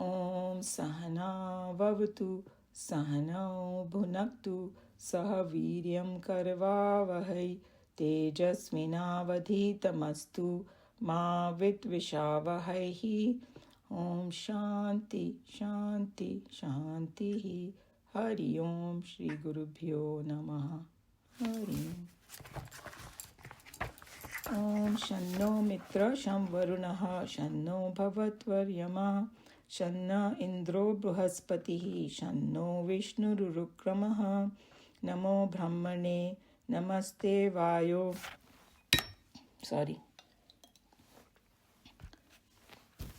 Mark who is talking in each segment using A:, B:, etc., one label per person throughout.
A: Om Sahana Vavatu Sahana Bhunaktu Saha Viryam Karvavahai Tejasvinavadhitamastu Ma Vitvishavahai. Om Shanti Shanti Shanti. Hari Om Shri Gurubhyo Namaha. Hari Om Shanno Mitra Sham Varunaha Shanno Bhavatvaryama Shanna Indro Bruhaspatihi Shanno Vishnu Rurukramaha Namo Brahmane Namaste Vayo.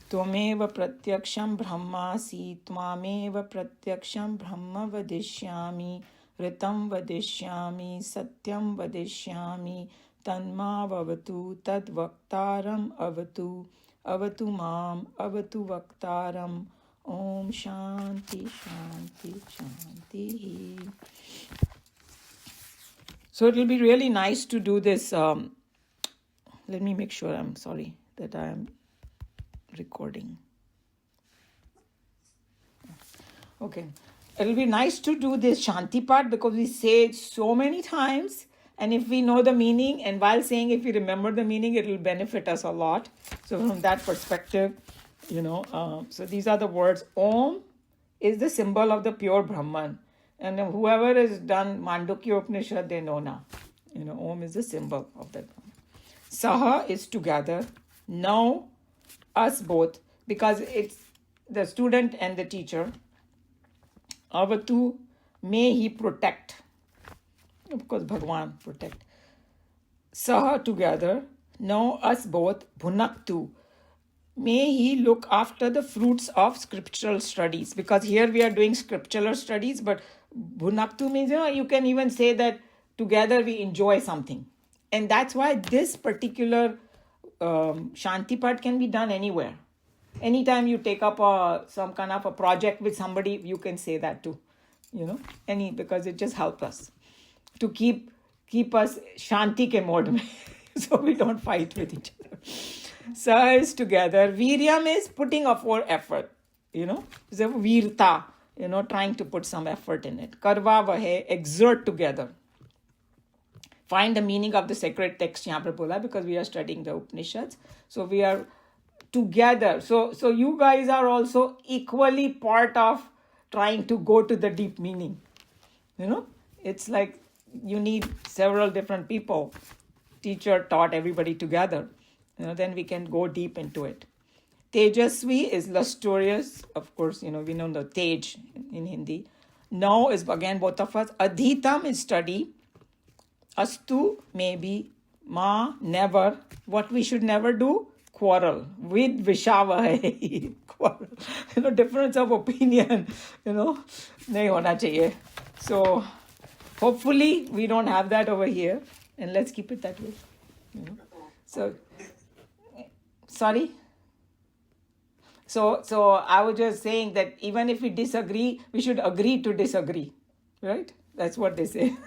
A: Tvameva pratyaksham brahmasi tvameva pratyaksham brahma vadishyami ritam vadishyami satyam vadishyami tanma vavatu tad vaktaram avatu avatu mam avatu vaktaram. Om Shanti Shanti Shanti. So it will be really nice to do this. Let me make sure that I am recording. Okay. It'll be nice to do this Shanti part because we say it so many times, and if we know the meaning, and while saying if we remember the meaning, it will benefit us a lot. So from that perspective, so these are the words. Om is the symbol of the pure Brahman. And whoever has done Mandukya Upanishad, they know now. Om is the symbol of that Brahman. Saha is together. Now, us both, because it's the student and the teacher. Avatu, may he protect. Of course, Bhagwan protect. Saha together. Now, us both. Bhunaktu. May he look after the fruits of scriptural studies. Because here we are doing scriptural studies, but Bhunaktu means, you can even say that together we enjoy something. And that's why this particular Shanti part can be done anywhere. Anytime you take up some kind of a project with somebody, you can say that too. Because it just helps us to keep us Shanti ke mode mein, so we don't fight with each other. Sa is together. Viryam is putting up for effort. It's a virta, trying to put some effort in it. Karva vahe, exert together. Find the meaning of the sacred text yahan par bola, because we are studying the Upanishads. So we are together. So you guys are also equally part of trying to go to the deep meaning. It's like you need several different people. Teacher taught everybody together. Then we can go deep into it. Tejasvi is lustrous. Of course, we know the Tej in Hindi. Now is again both of us. Adhitam is study. Astu, maybe. Ma, never. What we should never do? Quarrel. With Vishava. Quarrel. Difference of opinion. Nahi hona chahiye. So, hopefully, we don't have that over here. And let's keep it that way. So, sorry? So I was just saying that even if we disagree, we should agree to disagree. Right? That's what they say.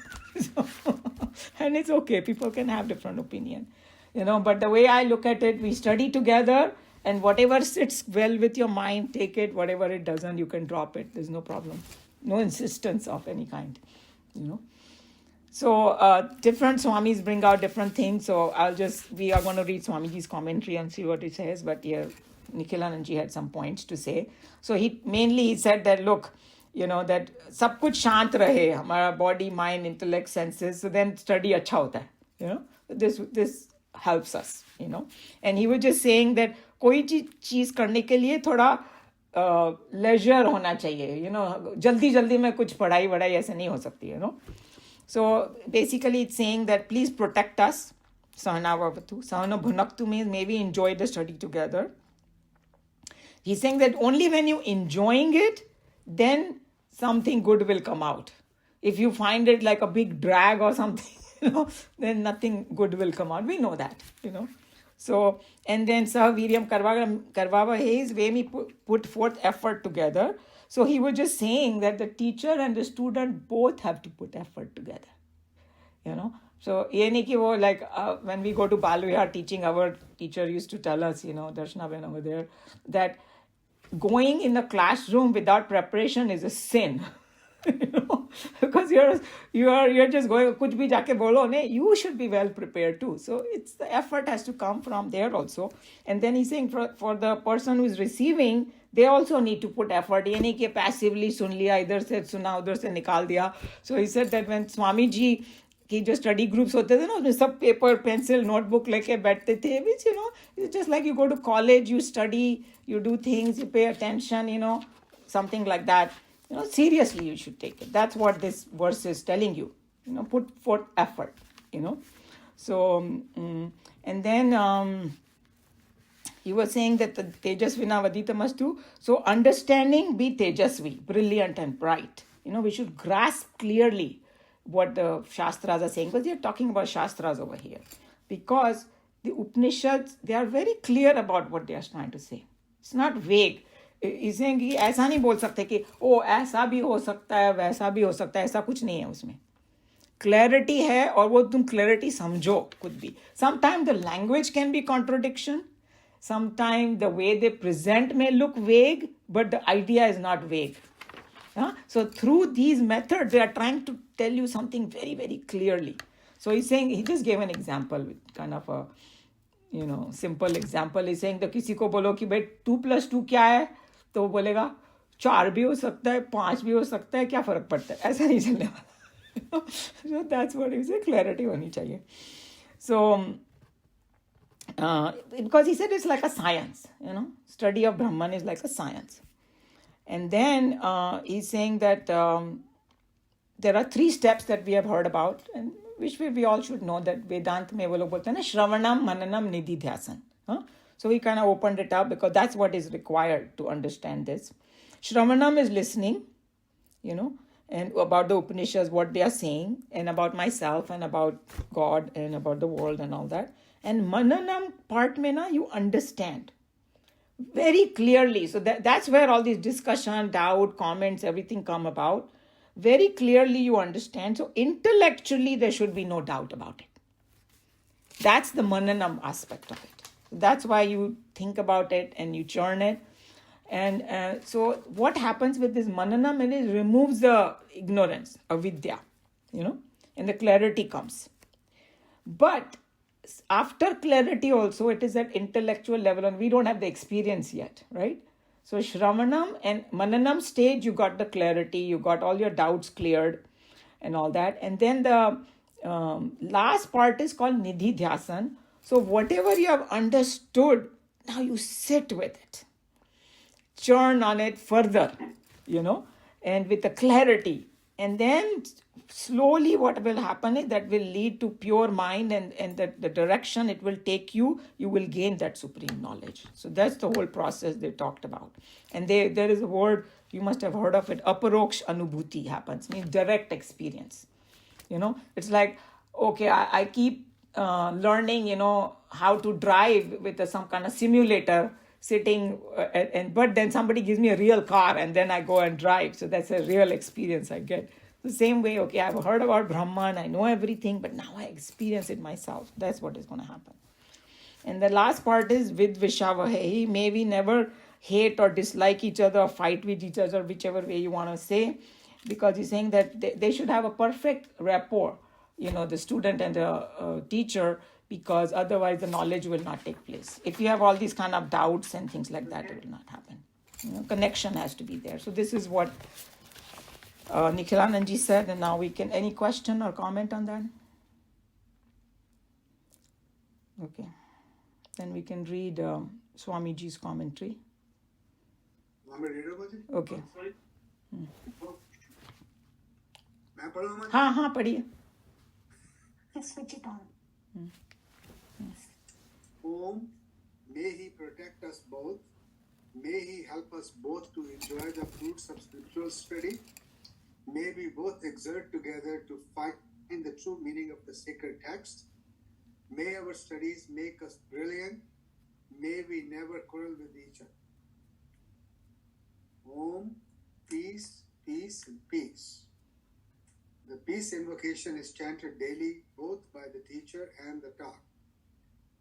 A: And it's okay. People can have different opinion. But the way I look at it, we study together, and whatever sits well with your mind, take it. Whatever it doesn't, you can drop it. There's no problem. No insistence of any kind. So different Swamis bring out different things. So we are going to read Swamiji's commentary and see what it says. But here, Nikhilanandji had some points to say. So he said that, look, that sab kuch shant rahe, hamara body, mind, intellect, senses. So then study acha hota hai. This helps us, And he was just saying that koi cheez karne ke liye thoda leisure hona chahiye. Jaldi mein kuch padhai aise nahi ho sakti, So basically it's saying that please protect us. Sahana vavatu. Sahana bhunaktu means maybe enjoy the study together. He's saying that only when you enjoying it, then something good will come out. If you find it like a big drag or something, then nothing good will come out. We know that, So, and then Saha Viryam Karvava is when we put forth effort together. So he was just saying that the teacher and the student both have to put effort together. So when we go to Balvihar teaching, our teacher used to tell us, Darshana Ben over there, that going in a classroom without preparation is a sin. You know, because you're just going kuch bhi jaake bolo ne. You should be well prepared too. So it's the effort has to come from there also. And then he's saying for the person who is receiving, they also need to put effort. ये नहीं कि passively सुन लिया, इधर से सुना, उधर से निकाल दिया. So he said that when Swami ji कि जो स्टडी ग्रुप्स होते थे ना, उसमें सब पेपर पेंसिल नोटबुक लेके बैठते थे, which you know it's just like you go to college, you study, you do things, you pay attention, you know, something like that. You know, seriously you should take it. That's what this verse is telling you. You know, put forth effort. You know, so and then he was saying that the Tejasvina Vaditamastu. So understanding, be Tejasvi, brilliant and bright. You know, we should grasp clearly what the Shastras are saying, because they are talking about Shastras over here. Because the Upanishads, they are very clear about what they are trying to say. It's not vague. He's saying कि ऐसा नहीं बोल सकते कि ओ ऐसा भी हो सकता है, वैसा भी हो सकता है, ऐसा कुछ नहीं है उसमें. Clarity है और वो तुम clarity समझो could be. Sometimes the language can be contradiction. Sometimes the way they present may look vague, but the idea is not vague. So through these methods, they are trying to tell you something very, very clearly. So he's saying, he just gave an example with kind of a, you know, simple example. He's saying, तो किसी को बोलो कि भाई 2 + 2 क्या है, तो वो बोलेगा 4 भी हो सकता है, 5 भी हो सकता है, क्या फर्क पड़ता है, ऐसा नहीं चलने वाला. So that's what he said, clarity होनी चाहिए. So because he said it's like a science, you know, study of Brahman is like a science. And then he's saying that there are 3 steps that we have heard about, and which we all should know, that Vedanta mein wo log bolte hain na Shravanam, Mananam, Nididhyasan. So he kind of opened it up because that's what is required to understand this. Shravanam is listening, you know, and about the Upanishads, what they are saying, and about myself, and about God, and about the world, and all that. And Mananam part mein na, you understand very clearly. So that's where all these discussion, doubt, comments, everything come about. Very clearly you understand. So intellectually there should be no doubt about it. That's the mananam aspect of it. That's why you think about it and you churn it. And so what happens with this mananam, it removes the ignorance, avidya, you know, and the clarity comes. But after clarity also, it is at intellectual level, and we don't have the experience yet, right? So Shravanam and Mananam stage, you got the clarity, you got all your doubts cleared and all that. And then the last part is called Nididhyasan. So whatever you have understood, now you sit with it. Churn on it further, you know, and with the clarity. And then slowly what will happen is that will lead to pure mind, and the direction it will take you, you will gain that supreme knowledge. So that's the whole process they talked about. And there is a word, you must have heard of it, aparoksh anubhuti happens, means direct experience. You know, it's like, okay, I keep learning, you know, how to drive with some kind of simulator sitting, but then somebody gives me a real car and then I go and drive. So that's a real experience I get. The same way, okay, I've heard about Brahman, I know everything, but now I experience it myself. That's what is going to happen. And the last part is with Vishavahehi. May we never hate or dislike each other or fight with each other, whichever way you want to say, because he's saying that they should have a perfect rapport, you know, the student and the teacher, because otherwise the knowledge will not take place. If you have all these kind of doubts and things like that, it will not happen. You know, connection has to be there. So this is what Nikhilanandji said, and now we can, any question or comment on that? Okay. Then we can read Swamiji's commentary. Okay. हाँ पढ़िए.
B: Switch it on. Om, may he protect us both. May he help us both to enjoy the fruits of spiritual study. May we both exert together to find the true meaning of the sacred text. May our studies make us brilliant. May we never quarrel with each other. Om, peace, peace, and peace. The peace invocation is chanted daily both by the teacher and the taught.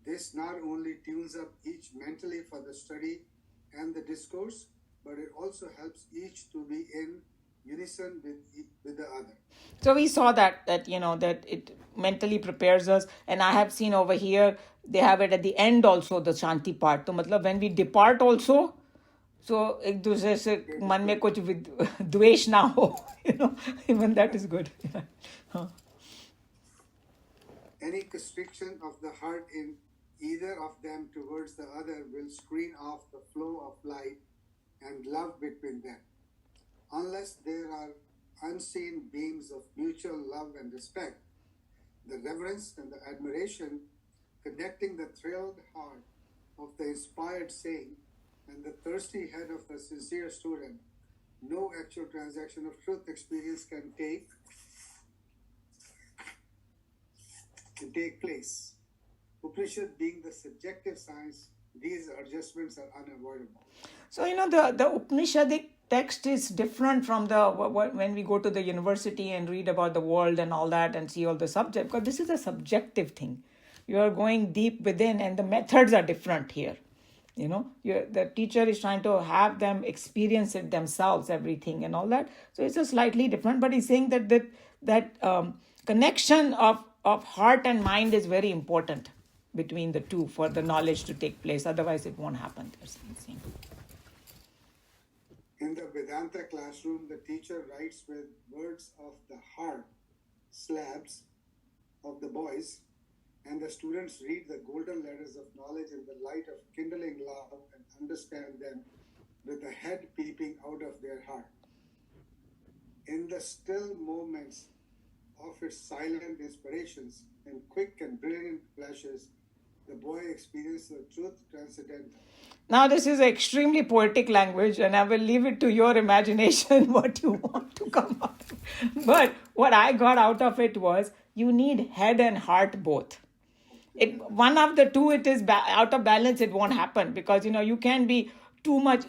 B: This not only tunes up each mentally for the study and the discourse, but it also helps each to be in unison with the other.
A: So we saw that that it mentally prepares us, and I have seen over here they have it at the end also, the Shanti part. So matlab when we depart also, so एक दूसरे से मन में कुछ द्वेष ना हो, even that is good. Huh.
B: Any constriction of the heart in either of them towards the other will screen off the flow of light and love between them. Unless there are unseen beams of mutual love and respect, the reverence and the admiration connecting the thrilled heart of the inspired saint and the thirsty head of the sincere student, no actual transaction of truth experience can take place. Upanishad being the subjective science, these adjustments are unavoidable. So
A: the Upanishadic text is different from the when we go to the university and read about the world and all that and see all the subject, because this is a subjective thing. You are going deep within, and the methods are different here. The teacher is trying to have them experience it themselves, everything and all that. So it's a slightly different, but he's saying that connection of heart and mind is very important between the two for the knowledge to take place. Otherwise, it won't happen.
B: In the Vedanta classroom, the teacher writes with words of the heart slabs of the boys, and the students read the golden letters of knowledge in the light of kindling love and understand them with the head peeping out of their heart. In the still moments of its silent inspirations and quick and brilliant flashes, the boy experiences the truth transcendental.
A: Now, this is extremely poetic language, and I will leave it to your imagination what you want to come up with. But what I got out of it was you need head and heart both. One of the two, it is out of balance, it won't happen, because you can be too much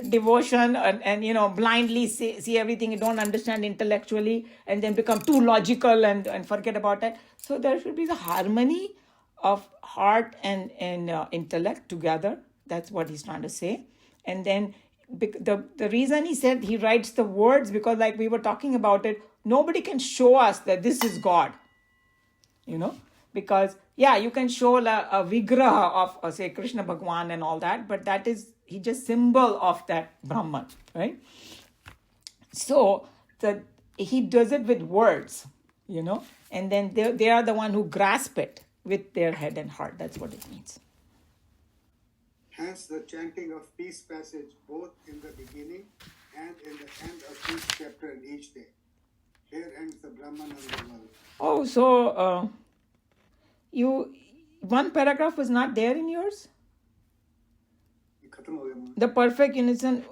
A: devotion and blindly see everything you don't understand intellectually, and then become too logical and forget about it. So there should be the harmony of heart and intellect together. That's what he's trying to say. And then the reason he said he writes the words, because like we were talking about it, nobody can show us that this is God, because you can show a vigraha of say Krishna Bhagwan and all that, but that is he just symbol of that Brahman, right? So he does it with words, and then they are the one who grasp it with their head and heart. That's what it means.
B: Hence the chanting of peace passage both in the beginning and in the end of each chapter and each day. Here ends the Brahman and the world.
A: Oh, so one paragraph was not there in yours? The perfect unison.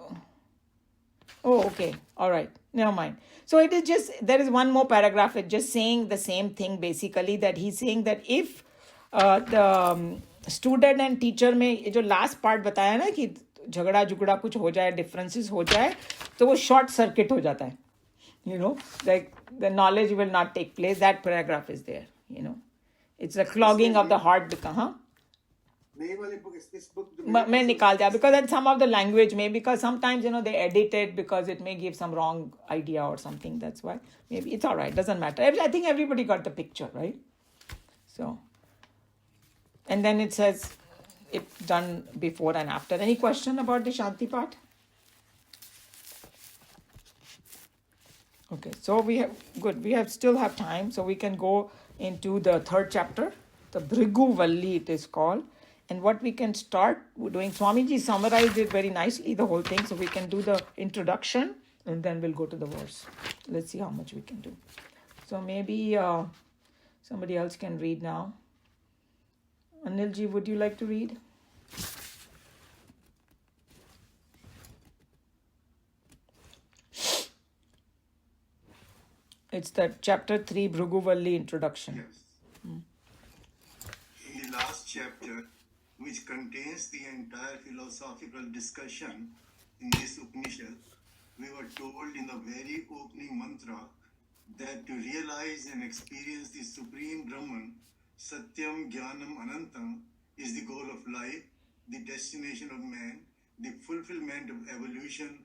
A: Oh, okay. All right. Never mind. So it is just, there is one more paragraph. It's just saying the same thing basically, that he's saying that if the student and teacher में जो last part बताया ना कि झगड़ा झुगड़ा कुछ हो जाए, differences हो जाए, तो वो short circuit हो जाता है. Like the knowledge will not take place. That paragraph is there. It's a clogging of the heart. मैं निकाल दिया, because then some of the language may, because sometimes they edit it because it may give some wrong idea or something. That's why maybe it's all right, doesn't matter. I think everybody got the picture, right? So, and then it says it's done before and after. Any question about the Shanti part? Okay, so we still have time, so we can go into the third chapter, the Bhrigu Valli it is called. And what we can start doing, Swamiji summarized it very nicely, the whole thing, so we can do the introduction and then we'll go to the verse. Let's see how much we can do. So maybe somebody else can read now. Anilji, would you like to read? It's the chapter 3, Bhrigu Valli introduction.
B: Yes. In the last chapter, which contains the entire philosophical discussion in this Upanishad, we were told in the very opening mantra that to realize and experience the Supreme Brahman, Satyam, Jnanam, Anantam, is the goal of life, the destination of man,
C: the fulfillment of evolution,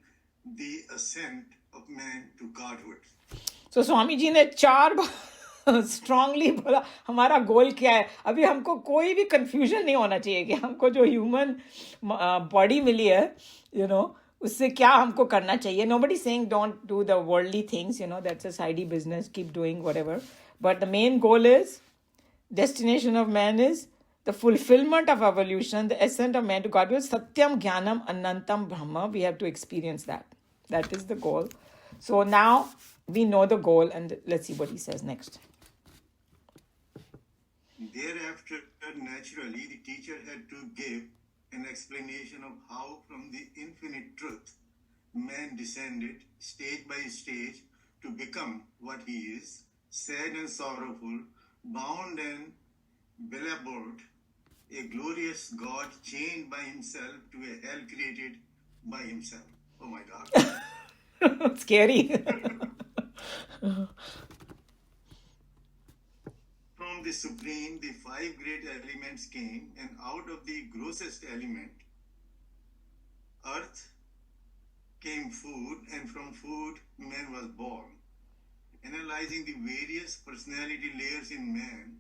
C: the ascent of man to godhood.
A: So Swami ji ने 4 बार strongly बोला हमारा गोल क्या है. अभी हमको कोई भी confusion नहीं होना चाहिए कि हमको जो ह्यूमन बॉडी मिली है, उससे क्या हमको करना चाहिए. Nobody saying don't do the worldly things, that's a sidey business, keep doing whatever. But the main goal is, destination of man is the fulfillment of evolution, the ascent of man to God. Satyam Jnanam Anantam Brahma. We have to experience that. That is the goal. So now we know the goal, and let's see what he says next.
C: Thereafter, naturally, the teacher had to give an explanation of how from the infinite truth man descended stage by stage to become what he is, sad and sorrowful, bound and belabored, a glorious God chained by himself to a hell created by himself. Oh my God.
A: Scary.
C: From the supreme, the 5 great elements came, and out of the grossest element, earth, came food, and from food man was born. Analyzing the various personality layers in man,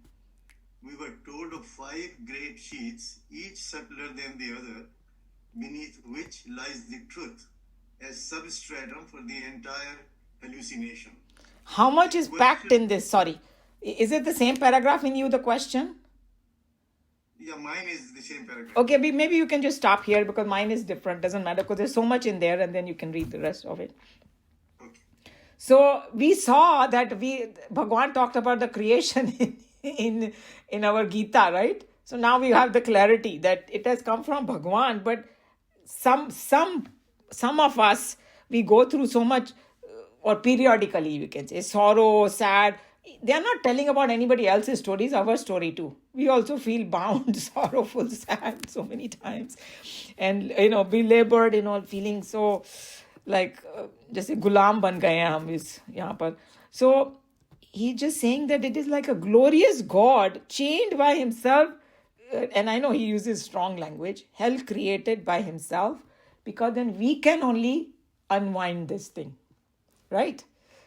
C: we were told of 5 great sheets, each subtler than the other, beneath which lies the truth as substratum for the entire hallucination.
A: How much is packed in this? Sorry. Is it the same paragraph in you, the question?
C: Yeah, mine is the same paragraph.
A: Okay, maybe you can just stop here because mine is different. Doesn't matter because there's so much in there, and then you can read the rest of it.
C: Okay.
A: So we saw that Bhagwan talked about the creation in our Gita, right? So now we have the clarity that it has come from Bhagwan, but some of us, we go through so much, or periodically you can say, sorrow, sad. They are not telling about anybody else's stories, our story too. We also feel bound, sorrowful, sad so many times. And, belabored, feeling so like, जैसे गुलाम बन गए हैं हम इस यहाँ पर. So he's just saying that it is like a glorious God chained by himself. And I know he uses strong language, hell created by himself, because then we can only unwind this thing, right?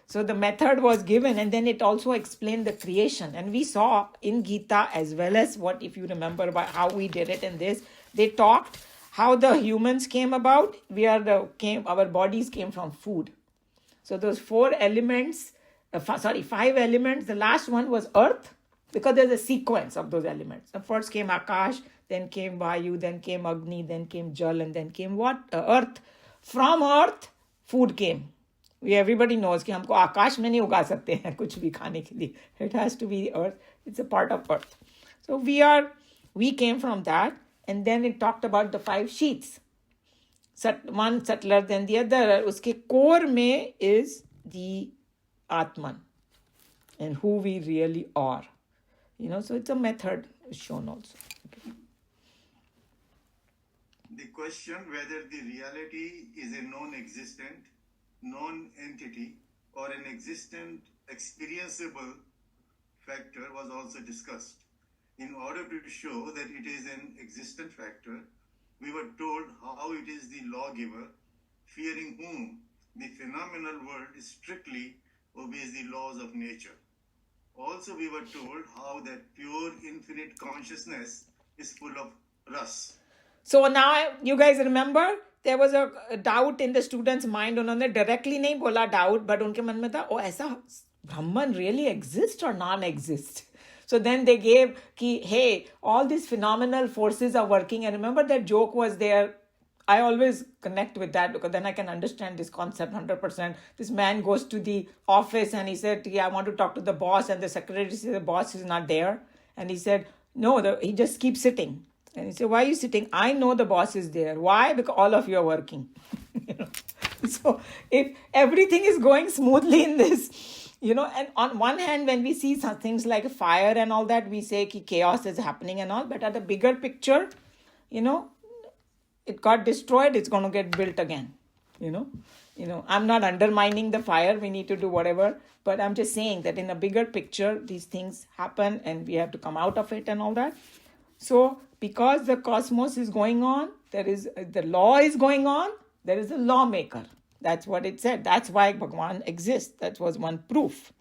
A: So the method was given, and then it also explained the creation. And we saw in Gita, as well as what, if you remember, about how we did it in this, they talked how the humans came about. Our bodies came from food. So those 5 elements, the last one was earth, because there's a sequence of those elements. The first came Akash, then came Vayu, then came Agni, then came Jal, and then came what? Earth. From earth, food came. Everybody knows कि हमको आकाश में नहीं उगा सकते हैं कुछ भी खाने के लिए. It has to be earth. It's a part of earth. So we came from that, and then it talked about the 5 sheets. One subtler than the other. उसके core में is the Atman and who we really are. So it's a method shown also. Okay.
C: The question whether the reality is a non-existent, non-entity, or an existent, experienceable factor was also discussed. In order to show that it is an existent factor, we were told how it is the lawgiver, fearing whom the phenomenal world strictly obeys the laws of nature. Also, we were told how that pure infinite consciousness is full of ras.
A: So now you guys remember there was a doubt in the students' mind. उन्होंने directly नहीं बोला doubt, but उनके मन में था, ऐसा Brahman really exists or non-exist? So then they gave कि, hey, all these phenomenal forces are working. And remember that joke was there. I always connect with that because then I can understand this concept 100%. This man goes to the office and he said, I want to talk to the boss. And the secretary said, the boss is not there. And he said, no, he just keeps sitting. And he said, why are you sitting? I know the boss is there. Why? Because all of you are working. So if everything is going smoothly in this, and on one hand, when we see some things like fire and all that, we say ki chaos is happening and all. But at the bigger picture, it got destroyed, it's going to get built again. I'm not undermining the fire. We need to do whatever. But I'm just saying that in a bigger picture, these things happen and we have to come out of it and all that. So because the cosmos is going on, there is the law is going on, there is a lawmaker. That's what it said. That's why Bhagwan exists. That was one proof.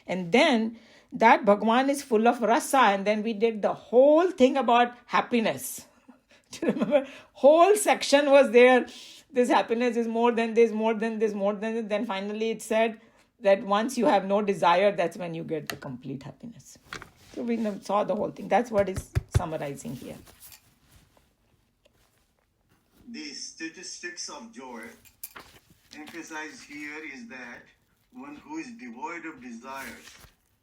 A: And then that Bhagwan is full of rasa, and then we did the whole thing about happiness. Do you remember? Whole section was there. This happiness is more than this, more than this, more than this. Then finally it said that once you have no desire, that's when you get the complete happiness. So we saw the whole thing. That's what is summarizing here.
C: The statistics of joy emphasized here is that one who is devoid of desires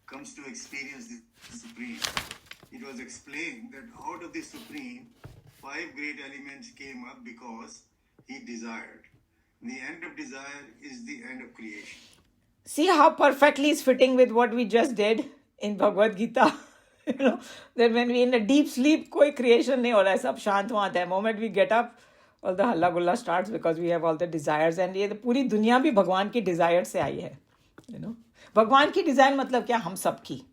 C: comes to experience the Supreme. It was explained that out of the Supreme, 5 great elements came up because he desired. The end of desire is the end of creation.
A: See how perfectly is fitting with what we just did in Bhagavad Gita. That when we in a deep sleep, koi creation nahi ho raha hai, sab shant wahant hai. Moment we get up, all the halla gulla starts because we have all the desires, and ये पूरी दुनिया भी भगवान की desire से आई है. भगवान की desire मतलब क्या? हम सब की.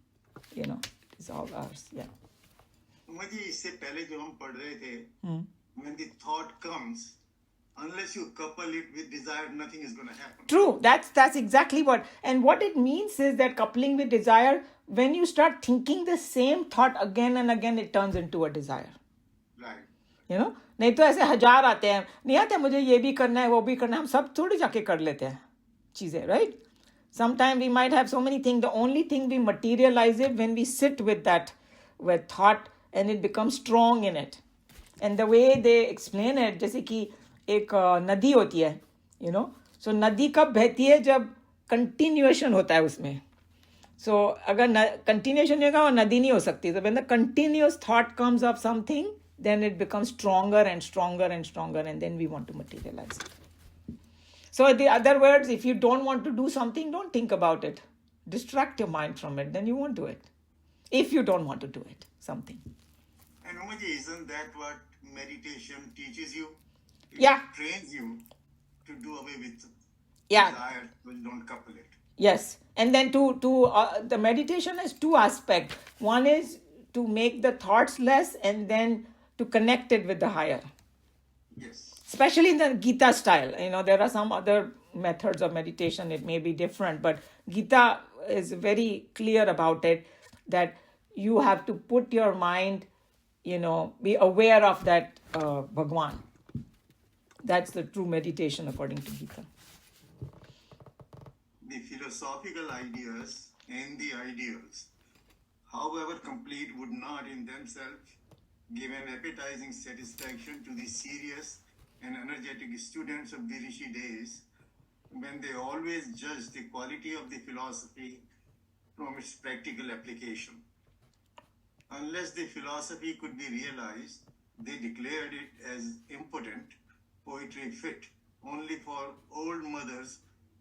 A: It's all ours. Yeah.
C: मुझे इससे पहले जो हम पढ़ रहे थे, when the thought comes, unless you couple it with desire, nothing is going to happen.
A: True. That's exactly what. And what it means is that coupling with desire, when you start thinking the same thought again and again, it turns into a desire.
C: Right.
A: नहीं तो ऐसे 1000 आते हैं, नहीं आते मुझे ये भी करना है, वो भी करना है, हम सब थोड़ी जाके कर लेते हैं चीजें, right? Sometimes we might have so many things. The only thing we materialize it when we sit with that, with thought, and it becomes strong in it. And the way they explain it, जैसे कि एक नदी होती है, so नदी कब बहती है? जब continuation होता है उसमें. So अगर continuation नहीं होगा, वो नदी नहीं हो सकती. So when the continuous thought comes of something, then it becomes stronger and stronger and stronger, and then we want to materialize it. So in the other words, if you don't want to do something, don't think about it. Distract your mind from it, then you won't do it. If you don't want to do it, something.
C: And Umaji, isn't that what meditation teaches you? It
A: Yeah.
C: trains you to do away with
A: Yeah.
C: desire, but don't couple it.
A: Yes. And then the meditation has 2 aspects. One is to make the thoughts less, and then to connect it with the higher.
C: Yes.
A: Especially in the Gita style. There are some other methods of meditation. It may be different, but Gita is very clear about it, that you have to put your mind, be aware of that Bhagwan. That's the true meditation according to Gita.
C: The philosophical ideas and the ideals, however complete, would not in themselves give an appetizing satisfaction to the serious and energetic students of the Rishi days, when they always judged the quality of the philosophy from its practical application. Unless the philosophy could be realized, they declared it as impotent, poetry fit only for old mothers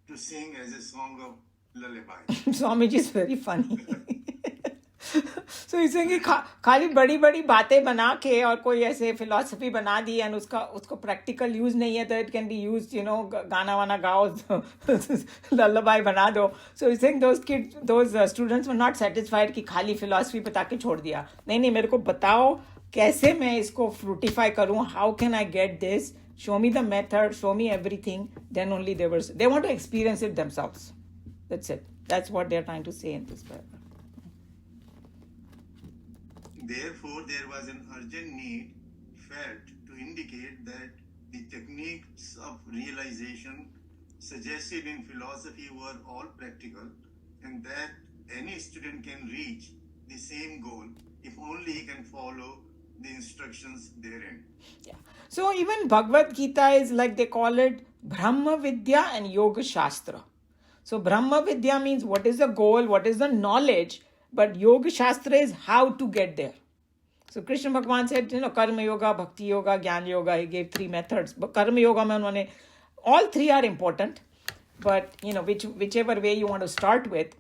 C: to sing as a song of lullaby.
A: Swamiji is very funny. So he's saying कि खाली बड़ी बड़ी बातें बना के और कोई ऐसे philosophy बना दी, and उसको practical use नहीं है, तो it can be used, गाना वाना गाओ, lullaby बना दो. So he's saying those students were not satisfied कि खाली philosophy बता के छोड़ दिया. नहीं, मेरे को बताओ कैसे मैं इसको fructify करूँ. How can I get this? Show me the method, show me everything. Then only they want to experience it themselves. That's it. That's what they're trying to say in this paragraph.
C: Therefore, there was an urgent need felt to indicate that the techniques of realization suggested in philosophy were all practical, and that any student can reach the same goal if only he can follow the instructions therein.
A: Yeah. So even Bhagavad Gita is like they call it Brahma Vidya and Yoga Shastra. So Brahma Vidya means what is the goal, what is the knowledge, but Yoga Shastra is how to get there. So Krishna Bhagavan said, Karma Yoga, Bhakti Yoga, Jnana Yoga. He gave 3 methods. But Karma Yoga, all 3 are important, but whichever way you want to start with.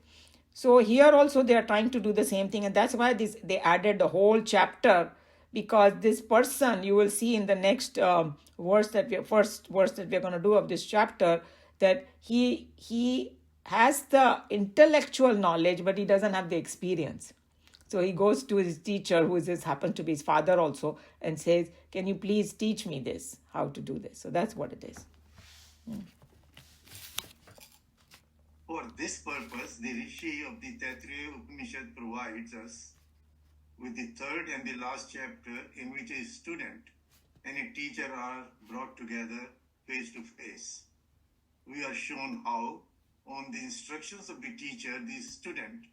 A: So here also they are trying to do the same thing, and that's why they added the whole chapter, because this person, you will see in the next first verse that we're going to do of this chapter, that he has the intellectual knowledge, but he doesn't have the experience. So he goes to his teacher, who happens to be his father also, and says, can you please teach me this, how to do this? So that's what it is.
C: For this purpose, the Rishi of the Taittriya Upanishad provides us with the third and the last chapter, in which a student and a teacher are brought together face to face. We are shown how, on the instructions of the teacher, the student,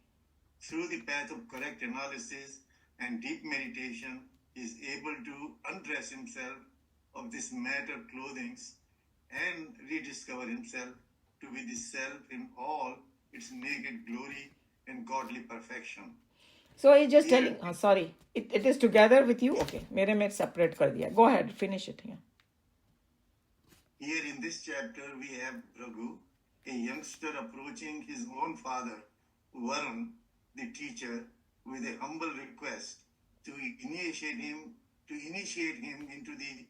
C: through the path of correct analysis and deep meditation, is able to undress himself of this matter clothings and rediscover himself to be the self in all its naked glory and godly perfection.
A: So he's just telling, sorry, it is together with you? Okay, mere mein separate kar diya. Go ahead, finish it. Yeah.
C: Here in this chapter, we have Bhrigu, a youngster approaching his own father, Varuna, the teacher, with a humble request to initiate him into the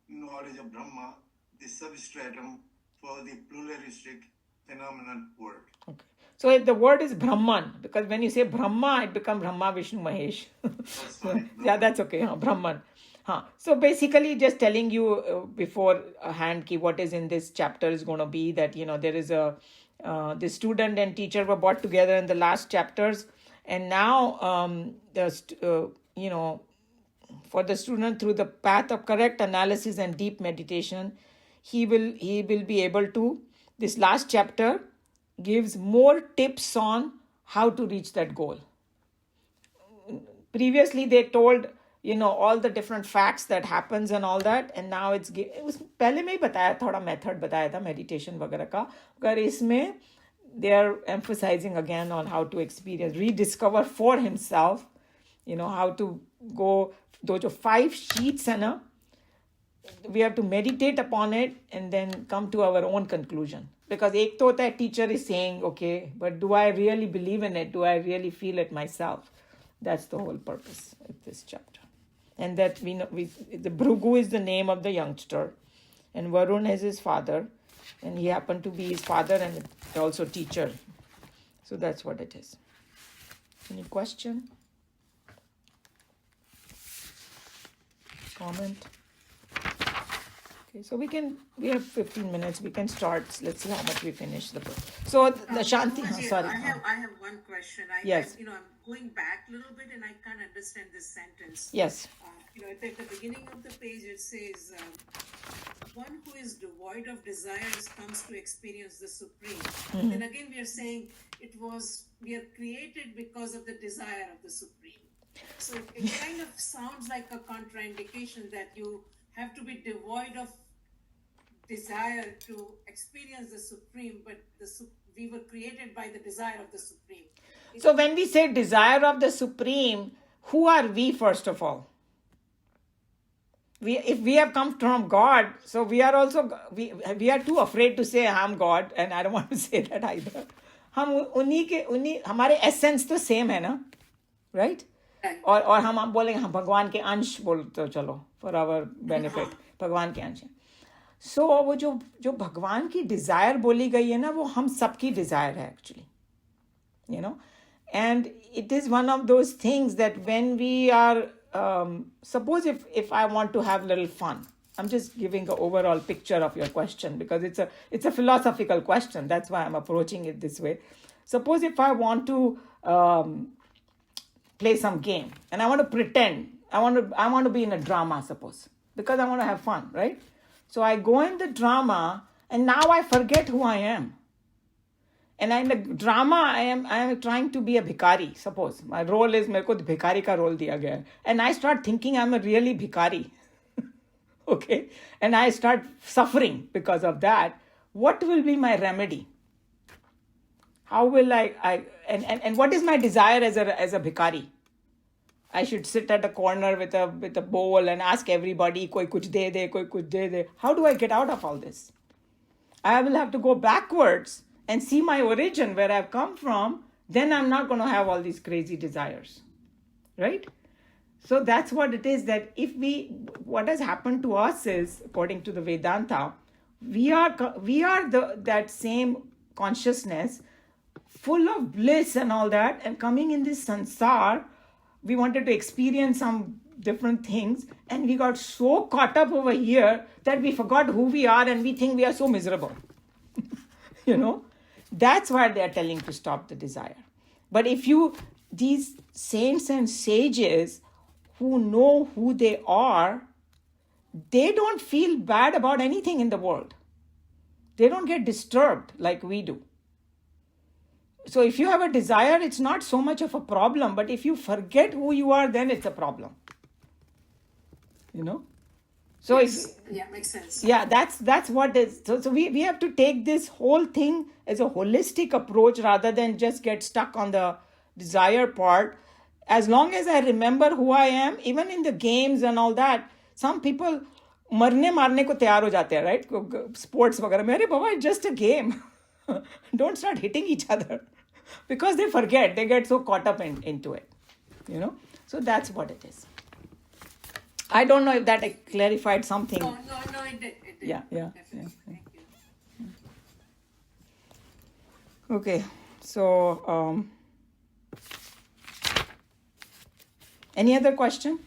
C: knowledge of Brahma, the substratum for the pluralistic phenomenal world.
A: Okay. So if the word is Brahman, because when you say Brahma, it becomes Brahma, Vishnu, Mahesh. Yeah, that's okay. Brahman. So basically just telling you beforehand what is in this chapter is going to be that, there is the student and teacher were brought together in the last chapters. And now, for the student, through the path of correct analysis and deep meditation, he will be able to, this last chapter gives more tips on how to reach that goal. Previously, they told, all the different facts that happens and all that, and now it was पहले में ही बताया, थोड़ा method बताया था meditation वगैरह का, अगर इसमें they are emphasizing again on how to experience, rediscover for himself, how to go, those 5 sheets है ना, we have to meditate upon it and then come to our own conclusion. Because एक तो होता है teacher is saying, okay, but do I really believe in it? Do I really feel it myself? That's the whole purpose of this chapter. And that we know, the Bhrigu is the name of the youngster, and Varuna is his father, and he happened to be his father and also teacher. So that's what it is. Any question? Comment? Okay, so we have 15 minutes. We can start. Let's see how much we finish the book. So the Shanti, sorry.
D: I have one question.
A: Yes.
D: I'm going back a little bit and I can't understand this sentence.
A: Yes.
D: At the beginning of the page it says, one who is devoid of desires comes to experience the Supreme. Then again we are saying we are created because of the desire of the Supreme. So it kind of sounds like a contraindication that you have to be devoid of desire to experience the Supreme, but we were created by the desire of the Supreme.
A: So when we say desire of the Supreme, who are we first of all? If we have come from God, so we are also, we are too afraid to say I'm God, and I don't want to say that either. हमारे essence तो same है ना, right? और हम बोलेंगे हम भगवान के अंश बोलते चलो for our benefit, भगवान के अंश. So वो जो भगवान की desire बोली गई है ना, वो हम सबकी desire है actually, and it is one of those things that when we are suppose if I want to have a little fun, I'm just giving an overall picture of your question because it's a philosophical question. That's why I'm approaching it this way. Suppose if I want to play some game and I want to pretend I want to be in a drama, suppose, because I want to have fun, right? So I go in the drama and now I forget who I am. And in the drama, I am trying to be a bhikari, suppose. My role is, मेरे को भिखारी का role दिया गया है. And I start thinking I'm a really bhikari. Okay? And I start suffering because of that. What will be my remedy? How will and what is my desire as a bhikari? I should sit at a corner with a bowl and ask everybody, koi kuch de de, koi kuch de de. How do I get out of all this? I will have to go backwards and see my origin, where I've come from. Then I'm not going to have all these crazy desires, right? So that's what it is, that what has happened to us is, according to the Vedanta, we are that same consciousness, full of bliss and all that, and coming in this sansar, we wanted to experience some different things, and we got so caught up over here that we forgot who we are and we think we are so miserable. That's why they are telling to stop the desire. But if these saints and sages who know who they are, they don't feel bad about anything in the world. They don't get disturbed like we do. So if you have a desire, it's not so much of a problem, but if you forget who you are, then it's a problem. So
D: makes sense.
A: Yeah, that's what is. So we have to take this whole thing as a holistic approach rather than just get stuck on the desire part. As long as I remember who I am, even in the games and all that, some people मारने को तैयार हो जाते हैं, right? Sports वगैरह में, अरे बाबा, it's just a game. Don't start hitting each other. Because they forget, they get so caught up into it. So that's what it is. I don't know if that clarified something.
D: No, it did.
A: Yeah.
D: Definitely. Thank you.
A: Okay, so any other question?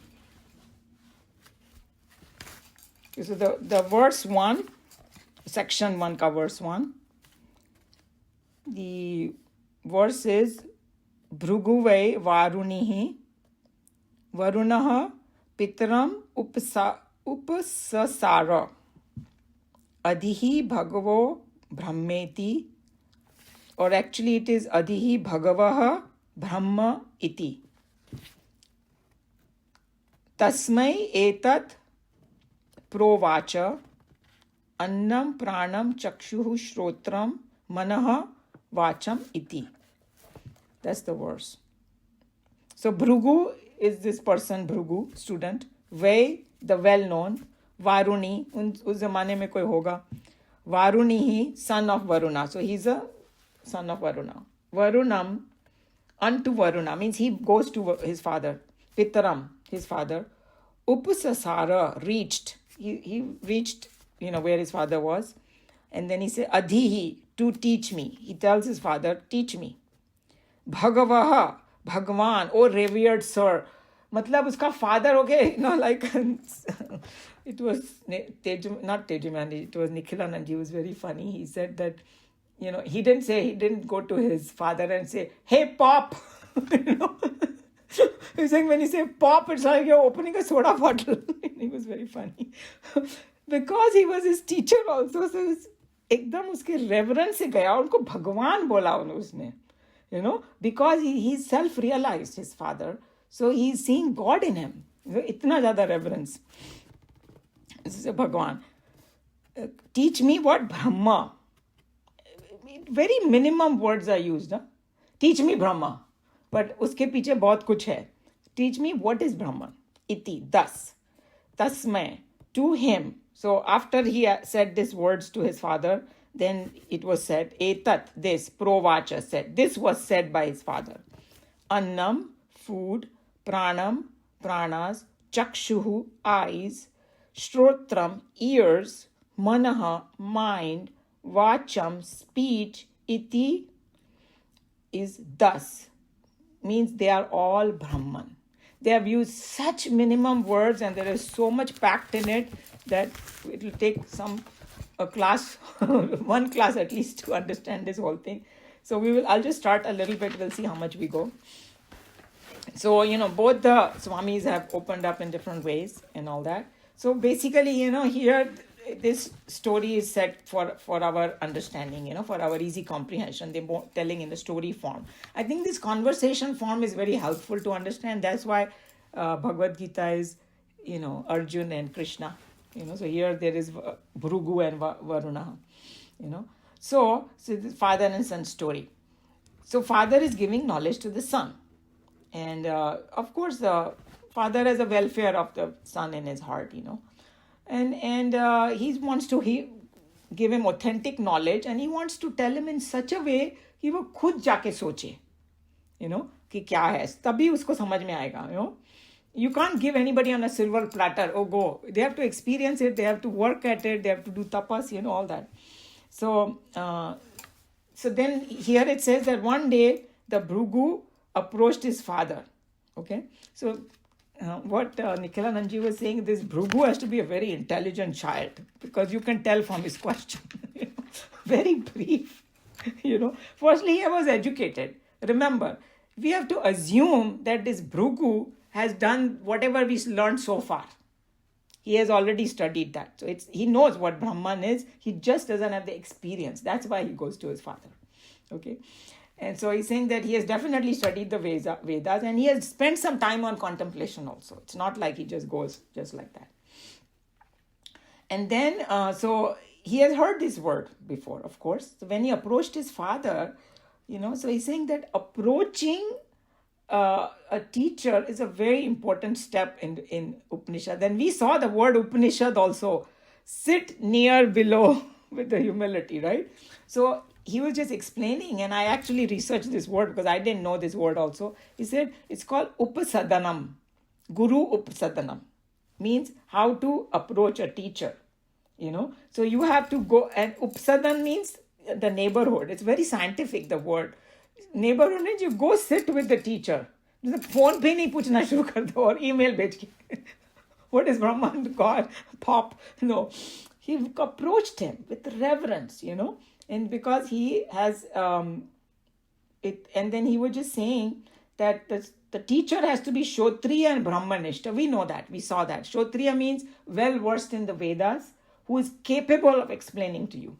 A: Okay, so the verse 1, section 1 ka verse 1. The verse is Bhrigu Valli Varunihi Varunaha Pitram Upasasara Adhihi Bhagavo Brahmeti, or actually it is Adhihi Bhagavaha Brahma iti. Tasmai etat provacha annam pranam chakshuhu shrotram manaha vacham iti. That's the verse. So Bhrigu is this person, Bhrigu, student. Vai, the well-known. Varuni, us zamane mein koi hoga. Varunihi, son of Varuna. So he's a son of Varuna. Varunam, unto Varuna, means he goes to his father. Pitram, his father. Upasasara, reached. He reached, where his father was. And then he said, Adhihi, to teach me. He tells his father, teach me. Bhagavaha, Bhagwan, oh revered sir. Matlab uska father, okay, like it was not Tejuman, it was Nikhilanand. He was very funny. He said that, he didn't go to his father and say, hey, Pop. He's saying when you say Pop, it's like you're opening a soda bottle. He was very funny. Because he was his teacher also, so एकदम उसके reverence से गया, उनको भगवान बोला उसने. Because he self-realized, his father. So he's seeing God in him. इतना ज़्यादा reverence. This is a Bhagwan. Teach me what Brahma. Very minimum words are used. Teach me Brahma. But उसके पीछे बहुत कुछ है. Teach me what is Brahman. Iti, thus. Tasmai, to him. So after he said these words to his father, then it was said, Etat, this, Provacha said. This was said by his father. Annam, food, pranam, pranas, chakshuhu, eyes, shrotram, ears, manaha, mind, vacham, speech, iti is thus. Means they are all Brahman. They have used such minimum words and there is so much packed in it that it will take a class, one class at least, to understand this whole thing. So I'll just start a little bit. We'll see how much we go. So, both the Swamis have opened up in different ways and all that. So basically, here this story is set for our understanding, for our easy comprehension. They're telling in the story form. I think this conversation form is very helpful to understand. That's why Bhagavad Gita is, Arjun and Krishna. So here there is Bhrigu and Varuna. So the father and son story. So father is giving knowledge to the son. And of course, the father has a welfare of the son in his heart, And he wants to give him authentic knowledge, and he wants to tell him in such a way कि वो खुद जाके सोचे, कि क्या है, तभी उसको समझ में आएगा, You can't give anybody on a silver platter, oh go. They have to experience it, they have to work at it, they have to do tapas, all that. So then here it says that one day the Bhrigu approached his father. Okay, so what Nikhilanandji was saying, this Bhrigu has to be a very intelligent child, because you can tell from his question. Very brief. Firstly, he was educated. Remember, we have to assume that this Bhrigu has done whatever we learned so far. He has already studied that. So he knows what Brahman is. He just doesn't have the experience. That's why he goes to his father. Okay. And so he's saying that he has definitely studied the Vedas, and he has spent some time on contemplation also. It's not like he just goes just like that. And then, so he has heard this word before, of course. So when he approached his father, so he's saying that approaching a teacher is a very important step in Upanishad. Then we saw the word Upanishad also, sit near below with the humility, right? So he was just explaining, and I actually researched this word because I didn't know this word also. He said it's called Upasadanam, Guru Upasadanam, means how to approach a teacher. So you have to go, and Upsadan means the neighborhood. It's very scientific, the word. Neighborhood means you go sit with the teacher. Phone pe nahi puchna shuru kar do or email bhej ke. What is Brahman, God, pop? No. He approached him with reverence, and because he has it, and then he was just saying that the teacher has to be Kshotriya and Brahmanishta. We know that. We saw that. Kshotriya means well versed in the Vedas, who is capable of explaining to you.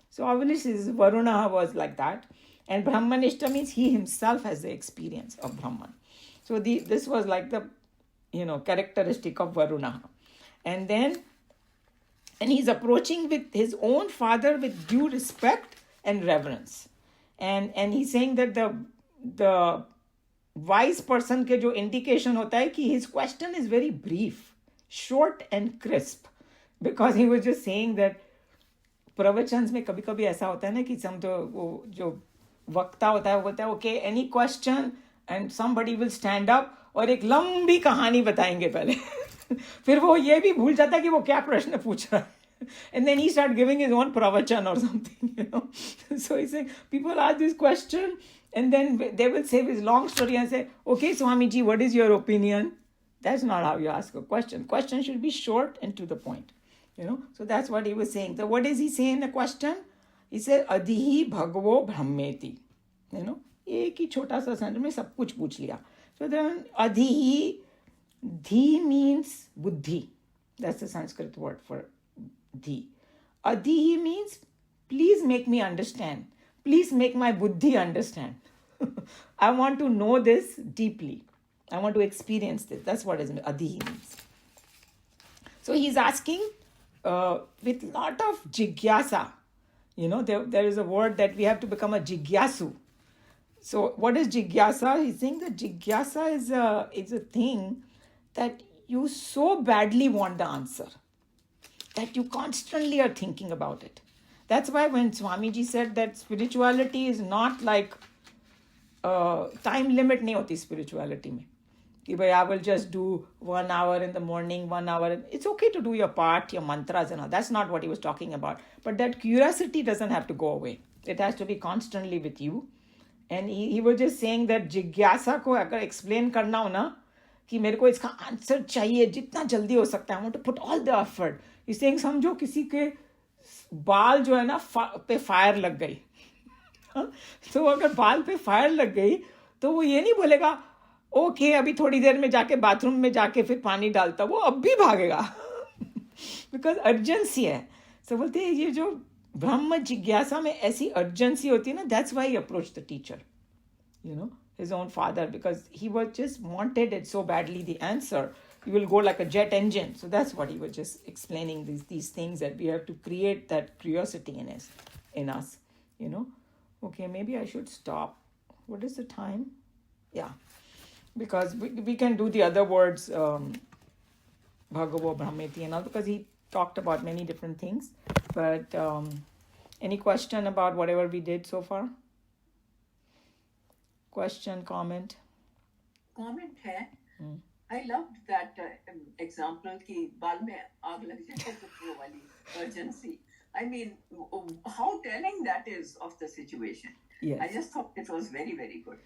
A: So obviously Varuna was like that. And Brahmanishta means he himself has the experience of Brahman. So this was like the characteristic of Varuna. And he's approaching with his own father with due respect and reverence. And he's saying that the wise person के जो indication होता है कि his question is very brief, short and crisp, because he was just saying that प्रवचन में कभी कभी ऐसा होता है ना कि some वो जो वक्ता होता है वो बोलता है okay, any question, and somebody will stand up और एक लंबी कहानी बताएंगे पहले. फिर वो ये भी भूल जाता है कि वो क्या प्रश्न पूछ रहा है. And then he started giving his own pravachan or something, So he's saying, people ask this question, and then they will say this long story and say, okay, Swamiji, what is your opinion? That's not how you ask a question. Question should be short and to the point, So that's what he was saying. So what does he say in the question? He said, Adihi Bhagavo Brahmeti. एक ही छोटा सा sentence में सब कुछ पूछ लिया. So then Adihi, Dhi means buddhi. That's the Sanskrit word for Dhi. Adihi means please make me understand. Please make my buddhi understand. I want to know this deeply. I want to experience this. That's what Adihi means. So he's asking with lot of jigyasa. There is a word that we have to become a jigyasu. So what is jigyasa? He's saying that jigyasa is a thing that you so badly want the answer that you constantly are thinking about it. That's why when Swamiji said that spirituality is not like time limit नहीं होती spirituality में. कि भाई I will just do 1 hour in the morning, 1 hour. It's okay to do your part, your mantras and all. That's not what he was talking about. But that curiosity doesn't have to go away. It has to be constantly with you. And he was just saying that jigyasa को अगर explain करना हो ना कि मेरे को इसका answer चाहिए जितना जल्दी हो सकता है, I want to put all the effort. He's saying समझो किसी के बाल जो है ना पे फायर लग गई. तो अगर बाल पे फायर लग गई तो वो ये नहीं बोलेगा ओके अभी थोड़ी देर में जाके बाथरूम में जाके फिर पानी डालता, वो अब भी भागेगा बिकॉज अर्जेंसी है. सो बोलते हैं ये जो ब्रह्म जिज्ञासा में ऐसी अर्जेंसी होती है ना, that's why he approach the teacher, his own father, because he was just wanted it so badly, the answer. You will go like a jet engine. So that's what he was just explaining, these things that we have to create that curiosity in us. Okay, maybe I should stop. What is the time? Yeah, because we can do the other words, Bhagavo Brahmeti and all, because he talked about many different things. But any question about whatever we did so far? Question, comment?
E: Comment है. I loved that example कि बाल में आग लग जाए तो वो वाली urgency. I mean, how telling that is of the situation.
A: Yes.
E: I just thought it was very, very good.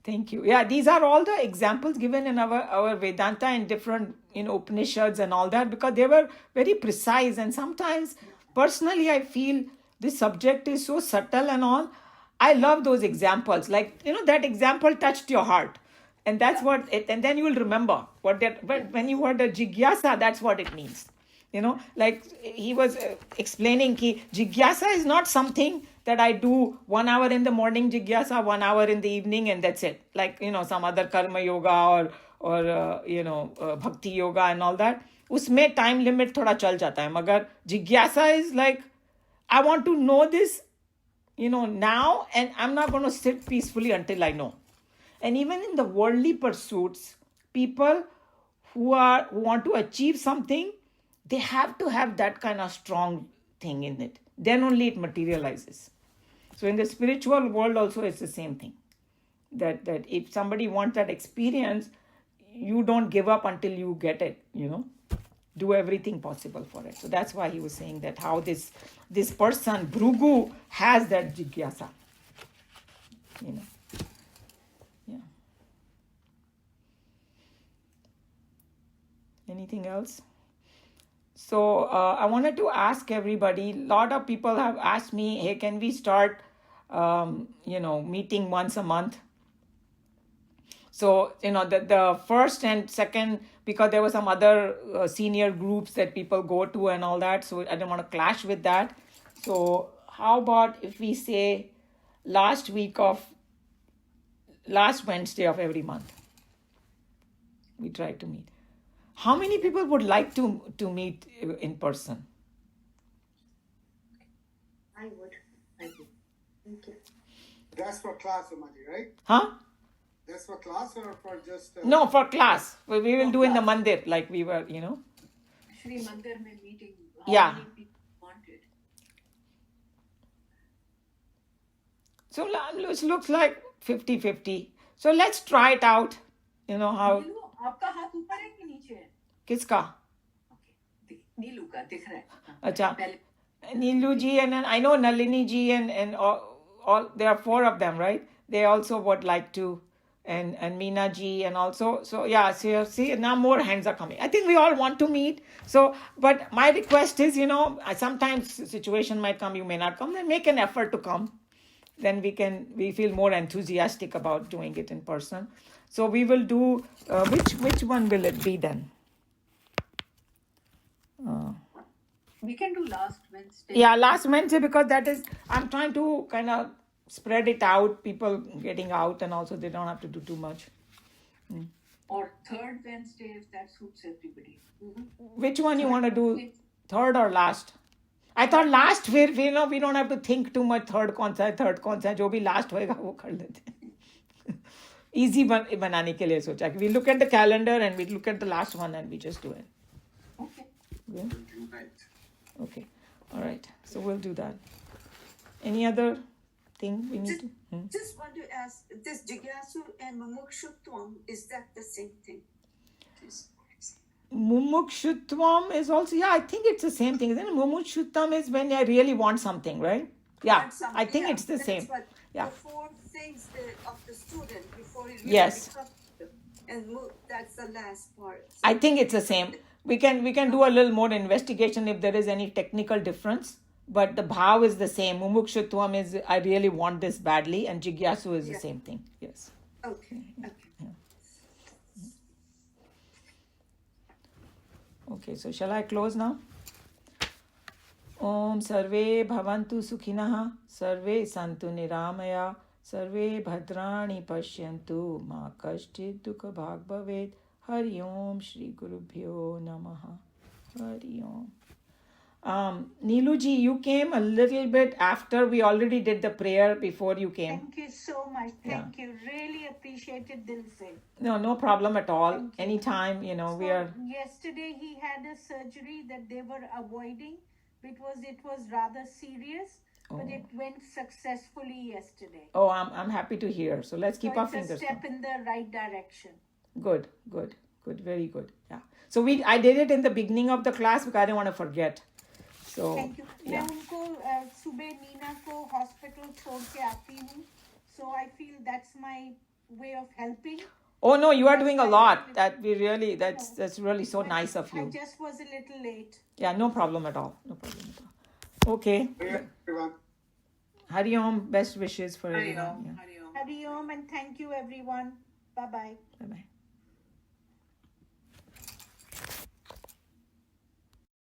A: Thank you. Yeah, these are all the examples given in our Vedanta and different Upanishads and all that, because they were very precise. And sometimes, personally, I feel this subject is so subtle and all. I love those examples. Like, that example touched your heart. And that's what it, and then you will remember what that, but when you heard the jigyasa, that's what it means. Like he was explaining ki jigyasa is not something that I do 1 hour in the morning jigyasa, 1 hour in the evening, and that's it. Like, some other karma yoga or bhakti yoga and all that. Usme time limit thoda chal jata hai. Magar jigyasa is like, I want to know this, now, and I'm not going to sit peacefully until I know. And even in the worldly pursuits, people who want to achieve something, they have to have that kind of strong thing in it. Then only it materializes. So in the spiritual world also, it's the same thing. That if somebody wants that experience, you don't give up until you get it, Do everything possible for it. So that's why he was saying that how this person, Bhrigu, has that jigyasa. Yeah. Anything else? So I wanted to ask everybody, a lot of people have asked me, hey, can we start, meeting once a month? So, the first and second, because there were some other senior groups that people go to and all that, so I don't want to clash with that. So how about if we say last Wednesday of every month, we try to meet. How many people would like to meet in person?
F: I would. Thank you.
B: That's for class, Amaji, right?
A: Huh?
B: That's for class or for just...
A: No, for class. We will do in the mandir, like we were,
E: Shri Mandir mein meeting. How
A: Yeah.
E: many people wanted?
A: So it looks like 50-50. So let's try it out. How...
E: नीलू, आपका हाथ ऊपर है कि नीचे है?
A: किसका?
E: Okay. नीलू का दिख रहा है. हाँ,
A: अच्छा.
E: पहले-
A: Neelu ji, and then I know Nalini ji and all there are 4 of them, right? They also would like to, and Meena ji, and also, so yeah, so see, now more hands are coming. I think we all want to meet. So, but my request is, sometimes situation might come, you may not come, then make an effort to come. Then we feel more enthusiastic about doing it in person. So we will do, which one will it be then?
E: We can do last Wednesday.
A: Yeah, last Wednesday, because that is, I'm trying to kind of spread it out, people getting out, and also they don't have to do too much.
E: Or third Wednesday, if that suits everybody.
A: Which one you want to do, third or last? I thought last, we don't have to think too much, third कौन सा है, third कौन सा है, जो भी last होएगा वो कर लेते हैं. Easy बनाने के लिए सोचा कि we look at the calendar and we look at the last one and we just do it.
E: Okay.
A: Yeah? Okay, all right. So we'll do that. Any other thing we need to?
F: Just want to ask, this jigyasu and mumukshutvam, is that the same thing?
A: Mumukshutvam is also, I think it's the same thing. Isn't it? Mumukshutvam is when I really want something, right? Yeah,
F: Want something,
A: I think
F: yeah,
A: it's the
F: that's
A: same.
F: what
A: Yeah.
F: The 4 things of the student before he really
A: Yes.
F: becomes them. And that's the last part. So
A: I think it's the same. We can do a little more investigation if there is any technical difference, but the bhav is the same. Mumukshutvam is I really want this badly, and jigyasu is the same thing. Yes.
F: okay.
A: Okay, so shall I close now? Om sarve bhavantu sukhinah, sarve santu niramaya, sarve bhadrani pashyantu, ma kashchid dukha bhag bhavet. Hari Om Shri Gurubhyo Namaha. Hari Om. Neelu ji, you came a little bit after we already did the prayer before you came.
G: Thank you so much. Thank you. Really appreciate it, Dil se.
A: No problem at all.
G: Thank you.
A: Anytime, we are...
G: Yesterday he had a surgery that they were avoiding because it was rather serious, but it went successfully yesterday.
A: Oh, I'm happy to hear. So let's keep our
G: It's a
A: fingers
G: step
A: crossed.
G: in the right direction.
A: Good, very good. Yeah. So I did it in the beginning of the class because I didn't want to forget. So
G: Thank you.
A: yeah.
G: मैं उनको सुबह मीना को hospital छोड़ के आती हूँ. So I feel that's my way of helping.
A: Oh no, you are doing a
G: That's
A: lot.
G: why
A: That's really so
G: but
A: nice of
G: I
A: you.
G: just was a little late.
A: Yeah, no problem at all. No problem at all. Okay.
B: Everyone.
A: Hari Om, best wishes for
D: Hari
A: everyone.
D: Om,
A: Yeah.
D: Hari Om.
G: Hari Om, and thank you everyone. Bye bye.
A: Bye bye.